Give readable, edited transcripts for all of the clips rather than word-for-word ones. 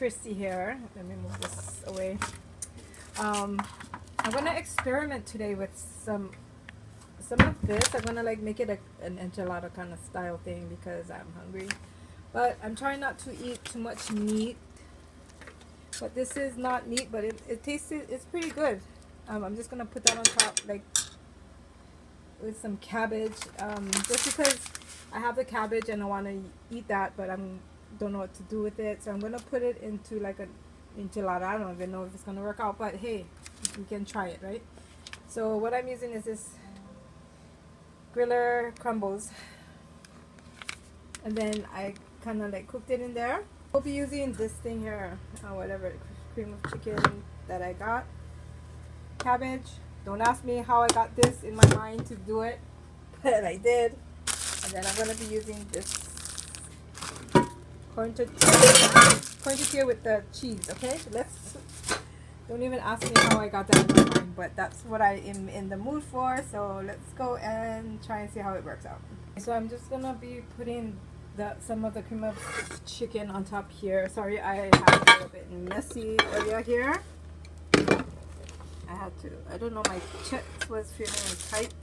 Christy here. Let me move this away. I'm gonna experiment today with some of this. I'm gonna like make it an enchilada kind of style thing because I'm hungry. But I'm trying not to eat too much meat. But this is not meat, but it tastes, it's pretty good. I'm just gonna put that on top like with some cabbage. Just because I have the cabbage and I want to eat that, but don't know what to do with it. So I'm gonna put it into like an enchilada. I don't even know if it's gonna work out, but hey, we can try it, right? So what I'm using is this griller crumbles, and then I kind of like cooked it in there. I'll be using this thing here, whatever, cream of chicken that I got, cabbage. Don't ask me how I got this in my mind to do it, but I did. And then I'm gonna be using this corn tortilla with the cheese. Okay, let's. Don't even ask me how I got that in my mind, but that's what I am in the mood for. So let's go and try and see how it works out. So I'm just gonna be putting some of the cream of chicken on top here. Sorry, I had a little bit messy area here. I don't know, my chest was feeling tight.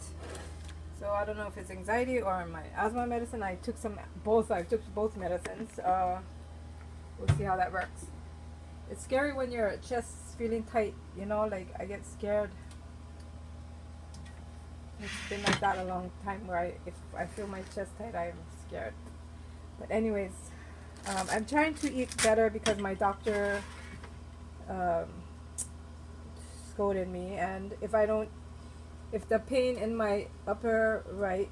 So I don't know if it's anxiety or my asthma medicine. I took both medicines. We'll see how that works. It's scary when your chest's feeling tight, you know, like I get scared. It's been like that a long time where if I feel my chest tight, I'm scared. But anyways, I'm trying to eat better because my doctor scolded me, and if the pain in my upper right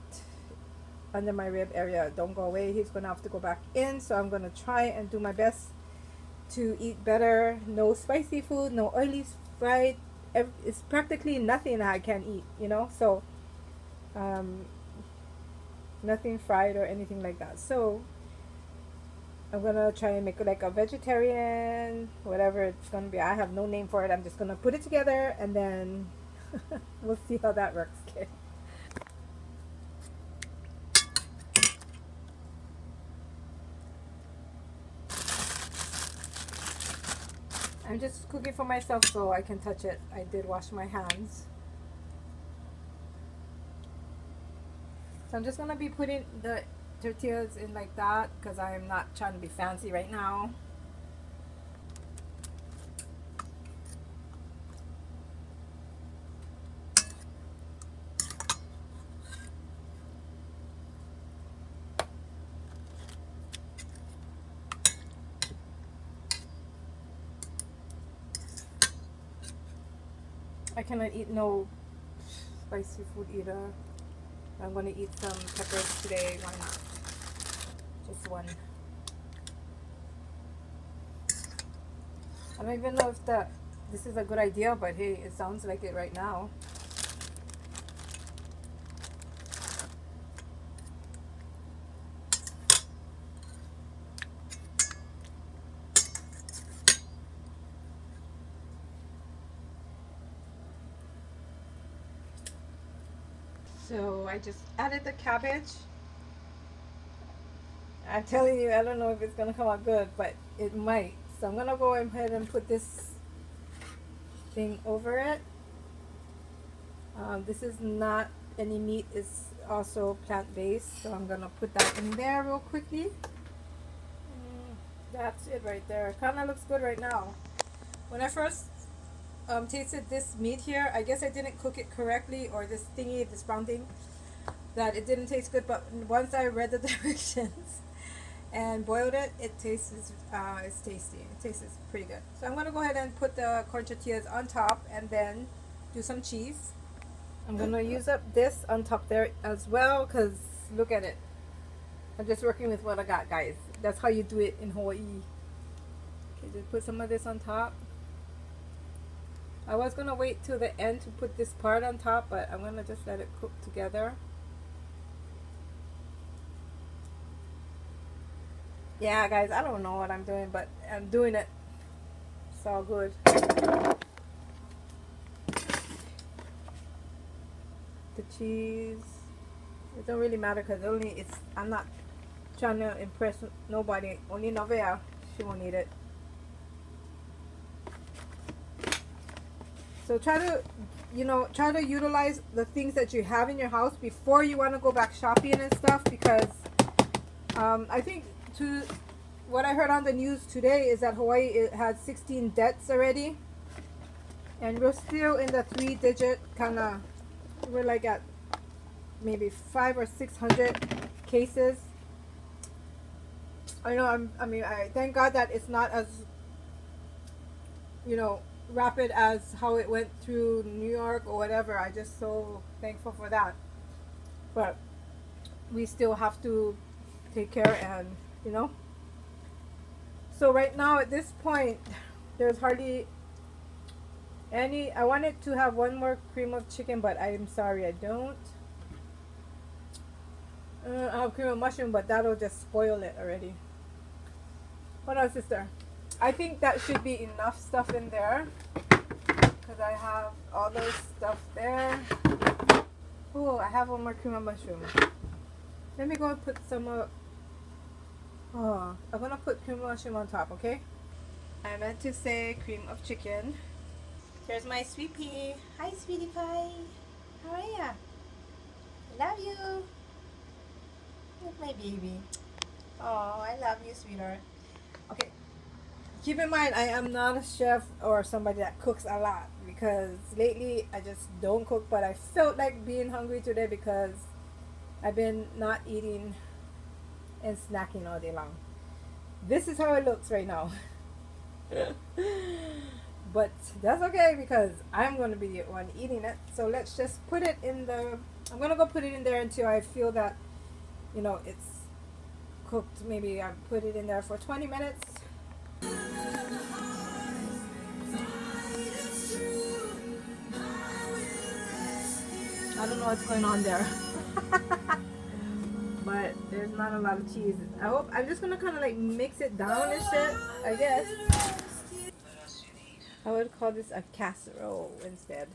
under my rib area don't go away, he's gonna have to go back in. So I'm gonna try and do my best to eat better. No spicy food, no oily fried. It's practically nothing that I can eat, you know. So nothing fried or anything like that. So I'm gonna try and make it like a vegetarian, whatever it's gonna be. I have no name for it. I'm just gonna put it together and then we'll see how that works. Okay. I'm just cooking for myself so I can touch it. I did wash my hands. So I'm just gonna be putting the tortillas in like that because I'm not trying to be fancy right now. I cannot eat no spicy food either. I'm gonna eat some peppers today. Why not? Just one. I don't even know if this is a good idea, but hey, it sounds like it right now. So I just added the cabbage. I'm telling you, I don't know if it's gonna come out good, but it might. So I'm gonna go ahead and put this thing over it. This is not any meat, it's also plant-based, so I'm gonna put that in there real quickly. That's it right there. Kind of looks good right now. When I first tasted this meat here, I guess I didn't cook it correctly, or this thingy, this brown thing, that it didn't taste good. But once I read the directions and boiled it, it tastes it's tasty. It tastes pretty good. So I'm gonna go ahead and put the corn tortillas on top and then do some cheese. I'm gonna use up this on top there as well because look at it. I'm just working with what I got, guys. That's how you do it in Hawaii. Okay, just put some of this on top. I was gonna wait till the end to put this part on top, but I'm gonna just let it cook together. Yeah, guys, I don't know what I'm doing, but I'm doing it. It's all good. The cheese, it don't really matter because I'm not trying to impress nobody. Only Novea, she won't eat it. So try to, try to utilize the things that you have in your house before you want to go back shopping and stuff, because I think to what I heard on the news today is that Hawaii had 16 deaths already, and we're still in the 3-digit kind of. We're like at maybe 500 or 600 cases. I know. I thank God that it's not as rapid as how it went through New York or whatever. I just so thankful for that. But we still have to take care, and So right now at this point, there's hardly any. I wanted to have one more cream of chicken, but I'm sorry, I don't. I have cream of mushroom, but that'll just spoil it already. Hold on, sister. I think that should be enough stuff in there, because I have all those stuff there. Oh, I have one more cream of mushroom. Let me go and put some of. Oh, I'm gonna put cream of mushroom on top, okay? I meant to say cream of chicken. There's my sweet pea. Hi, sweetie pie. How are ya? Love you. Look, my baby. Oh, I love you, sweetheart. Okay. Keep in mind, I am not a chef or somebody that cooks a lot, because lately I just don't cook, but I felt like being hungry today because I've been not eating and snacking all day long. This is how it looks right now. But that's okay, because I'm going to be the one eating it. So let's just put it in the... I'm going to go put it in there until I feel that, it's cooked. Maybe I put it in there for 20 minutes. I don't know what's going on there. But there's not a lot of cheese. I'm just gonna kind of like mix it down and shit, I guess. I would call this a casserole instead.